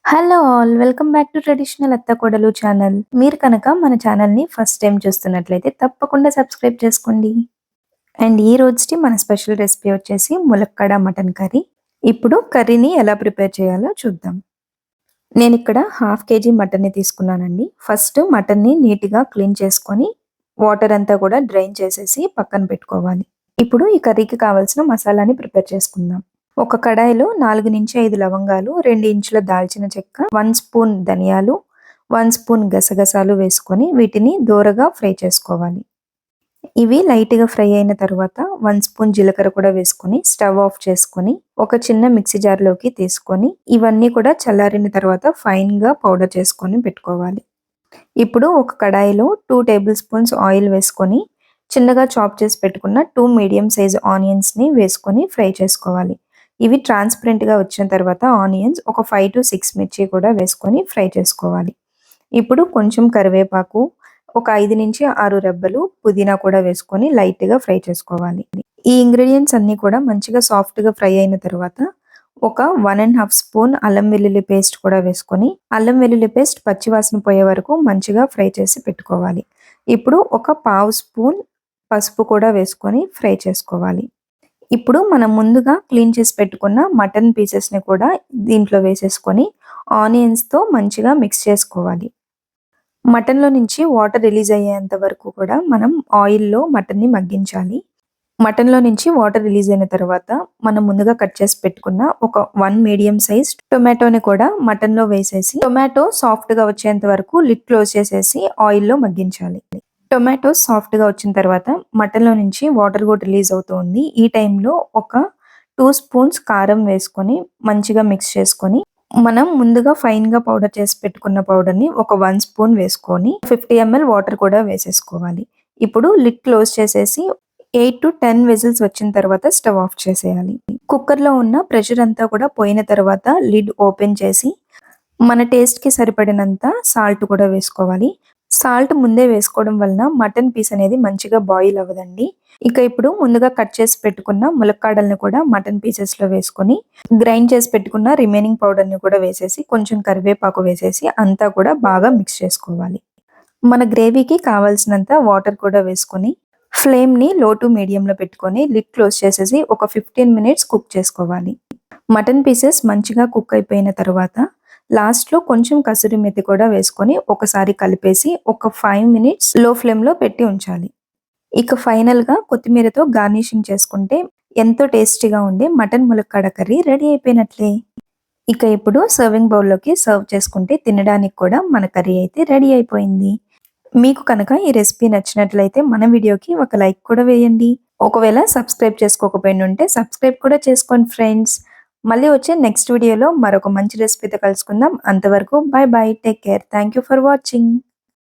Hello all welcome back to traditional అత్తకోడలు channel. మీరు కనుక మన ఛానల్ని ఫస్ట్ టైం చూస్తున్నట్లయితే తప్పకుండా సబ్స్క్రైబ్ చేసుకోండి. అండ్ ఈ రోజుటి మన స్పెషల్ రెసిపీ వచ్చేసి ములక్కాడ మటన్ కర్రీ. ఇప్పుడు కర్రీని ఎలా ప్రిపేర్ చేయాలో చూద్దాం. నేను ఇక్కడ హాఫ్ కేజీ మటన్ని తీసుకున్నానండి. ఫస్ట్ మటన్ని నీట్గా క్లీన్ చేసుకొని వాటర్ అంతా కూడా డ్రైన్ చేసేసి పక్కన పెట్టుకోవాలి. ఇప్పుడు ఈ కర్రీకి కావాల్సిన మసాలాని ప్రిపేర్ చేసుకుందాం. ఒక కడాయిలో 4-5 లవంగాలు, 2 ఇంచుల దాల్చిన చెక్క, 1 స్పూన్ ధనియాలు, 1 స్పూన్ గసగసాలు వేసుకొని వీటిని దోరగా ఫ్రై చేసుకోవాలి. ఇవి లైట్గా ఫ్రై అయిన తర్వాత 1 స్పూన్ జీలకర్ర కూడా వేసుకొని స్టవ్ ఆఫ్ చేసుకొని ఒక చిన్న మిక్సీ జార్లోకి తీసుకొని ఇవన్నీ కూడా చల్లారిన తర్వాత ఫైన్గా పౌడర్ చేసుకొని పెట్టుకోవాలి. ఇప్పుడు ఒక కడాయిలో 2 టేబుల్ స్పూన్స్ ఆయిల్ వేసుకొని చిన్నగా చాప్ చేసి పెట్టుకున్న 2 మీడియం సైజ్ ఆనియన్స్ని వేసుకొని ఫ్రై చేసుకోవాలి. ఇవి ట్రాన్స్పరెంట్గా వచ్చిన తర్వాత ఆనియన్స్ ఒక 5-6 మిర్చి కూడా వేసుకొని ఫ్రై చేసుకోవాలి. ఇప్పుడు కొంచెం కరివేపాకు, ఒక 5-6 రెబ్బలు పుదీనా కూడా వేసుకొని లైట్గా ఫ్రై చేసుకోవాలి. ఈ ఇంగ్రీడియంట్స్ అన్నీ కూడా మంచిగా సాఫ్ట్గా ఫ్రై అయిన తర్వాత ఒక 1.5 స్పూన్ అల్లం వెల్లుల్లి పేస్ట్ కూడా వేసుకొని అల్లం వెల్లుల్లి పేస్ట్ పచ్చివాసన పోయే వరకు మంచిగా ఫ్రై చేసి పెట్టుకోవాలి. ఇప్పుడు ఒక 1/2 స్పూన్ పసుపు కూడా వేసుకొని ఫ్రై చేసుకోవాలి. ఇప్పుడు మనం ముందుగా క్లీన్ చేసి పెట్టుకున్న మటన్ పీసెస్ని కూడా దీంట్లో వేసేసుకొని ఆనియన్స్తో మంచిగా మిక్స్ చేసుకోవాలి. మటన్లో నుంచి వాటర్ రిలీజ్ అయ్యేంత వరకు కూడా మనం ఆయిల్లో మటన్ని మగ్గించాలి. మటన్లో నుంచి వాటర్ రిలీజ్ అయిన తర్వాత మనం ముందుగా కట్ చేసి పెట్టుకున్న ఒక 1 మీడియం సైజ్ టొమాటోని కూడా మటన్లో వేసేసి టొమాటో సాఫ్ట్గా వచ్చేంత వరకు లిడ్ క్లోజ్ చేసేసి ఆయిల్లో మగ్గించాలి. టొమాటోస్ సాఫ్ట్గా వచ్చిన తర్వాత మటన్లో నుంచి వాటర్ కూడా రిలీజ్ అవుతుంది. ఈ టైంలో ఒక 2 స్పూన్స్ కారం వేసుకొని మంచిగా మిక్స్ చేసుకొని మనం ముందుగా ఫైన్గా పౌడర్ చేసి పెట్టుకున్న పౌడర్ని ఒక 1 స్పూన్ వేసుకొని 50 ml వాటర్ కూడా వేసేసుకోవాలి. ఇప్పుడు లిడ్ క్లోజ్ చేసేసి 8-10 విజిల్స్ వచ్చిన తర్వాత స్టవ్ ఆఫ్ చేసేయాలి. కుక్కర్లో ఉన్న ప్రెషర్ అంతా కూడా పోయిన తర్వాత లిడ్ ఓపెన్ చేసి మన టేస్ట్కి సరిపడినంత సాల్ట్ కూడా వేసుకోవాలి. సాల్ట్ ముందే వేసుకోవడం వలన మటన్ పీస్ అనేది మంచిగా బాయిల్ అవ్వదండి. ఇక ఇప్పుడు ముందుగా కట్ చేసి పెట్టుకున్న ములక్కాడల్ని కూడా మటన్ పీసెస్లో వేసుకొని గ్రైండ్ చేసి పెట్టుకున్న రిమైనింగ్ పౌడర్ని కూడా వేసేసి కొంచెం కరివేపాకు వేసేసి అంతా కూడా బాగా మిక్స్ చేసుకోవాలి. మన గ్రేవీకి కావాల్సినంత వాటర్ కూడా వేసుకొని ఫ్లేమ్ని లో టు మీడియంలో పెట్టుకొని లిడ్ క్లోజ్ చేసేసి ఒక 15 మినిట్స్ కుక్ చేసుకోవాలి. మటన్ పీసెస్ మంచిగా కుక్ అయిపోయిన తర్వాత లాస్ట్లో కొంచెం కసూరి మెతి కూడా వేసుకొని ఒకసారి కలిపేసి ఒక 5 మినిట్స్ లో ఫ్లేమ్లో పెట్టి ఉంచాలి. ఇక ఫైనల్గా కొత్తిమీరతో గార్నిషింగ్ చేసుకుంటే ఎంతో టేస్టీగా ఉండే మటన్ ములక్కాడ కర్రీ రెడీ అయిపోయినట్లే. ఇక ఇప్పుడు సర్వింగ్ బౌల్లోకి సర్వ్ చేసుకుంటే తినడానికి కూడా మన కర్రీ అయితే రెడీ అయిపోయింది. మీకు కనుక ఈ రెసిపీ నచ్చినట్లయితే మన వీడియోకి ఒక లైక్ కూడా వేయండి. ఒకవేళ సబ్స్క్రైబ్ చేసుకోకపోయినుంటే సబ్స్క్రైబ్ కూడా చేసుకోండి ఫ్రెండ్స్. మళ్ళీ వచ్చే నెక్స్ట్ వీడియోలో మరొక మంచి రెసిపీతో కలుసుకుందాం. అంతవరకు by by, take care, thank you for watching.